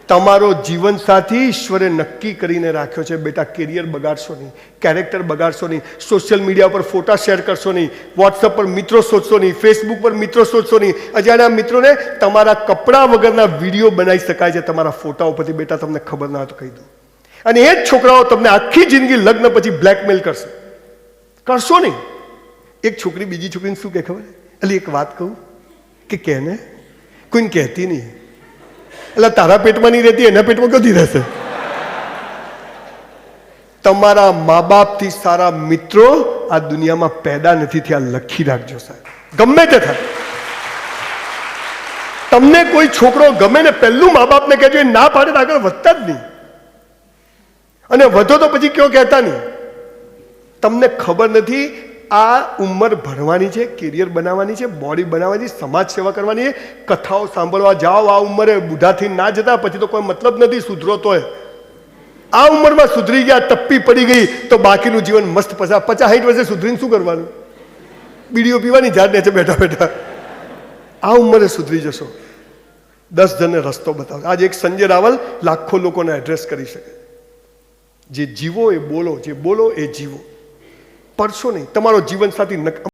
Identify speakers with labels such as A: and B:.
A: તમારો જીવનસાથી ઈશ્વરે નક્કી કરીને રાખ્યો છે. બેટા, કેરિયર બગાડશો નહીં, કેરેક્ટર બગાડશો નહીં, સોશિયલ મીડિયા પર ફોટા શેર કરશો નહીં, વોટ્સઅપ પર મિત્રો શોધશો નહીં, ફેસબુક પર મિત્રો શોધશો નહીં. અજાણ્યા મિત્રોને તમારા કપડા વગરના વિડીયો બનાવી શકાય છે તમારા ફોટા ઉપરથી. બેટા, તમને ખબર ના હોય તો કહી દઉં. અને એ જ છોકરાઓ તમને આખી જિંદગી લગ્ન પછી બ્લેકમેલ કરશે. કરશો નહીં. એક છોકરી બીજી છોકરીને શું કહે ખબર? એટલે એક વાત કહું કે કેને કોઈને કહેતી નહીં. એટલે તારા પેટમાં નહીં રહેતી, એના પેટમાં કદી રહેશે? તમારા મા બાપથી સારા મિત્રો આ દુનિયામાં પેદા નથી થયા. લખી રાખજો સાહેબ, ગમે તે થાય. તમને કોઈ છોકરો ગમે ને પહેલું મા બાપને કહેજો, એ ના પાડે તો આગળ વધતા જ નહીં. અને વધો તો પછી કયો કહેતા નહીં. તમને ખબર નથી આ ઉંમર ભણવાની છે, કેરિયર બનાવવાની છે, બોડી બનાવવાની, સમાજ સેવા કરવાની છે. કથાઓ સાંભળવા જાઓ. આ ઉંમરે બુઢાથી ના જતા, પછી તો કોઈ મતલબ નથી સુધરો તોય. આ ઉંમરમાં સુધરી ગયા, ટપ્પી પડી ગઈ તો બાકીનું જીવન મસ્ત 50-60 વર્ષે સુધરીને શું કરવાનું? બીડીઓ પીવાની ઝાડ નીચે બેઠા બેઠા. આ ઉંમરે સુધરી જશો. 10 જણને રસ્તો બતાવો. આજે એક સંજય રાવલ લાખો લોકોને એડ્રેસ કરી શકે. જે જીવો એ બોલો, જે બોલો એ જીવો. પડશો નહીં. તમારો જીવનસાથી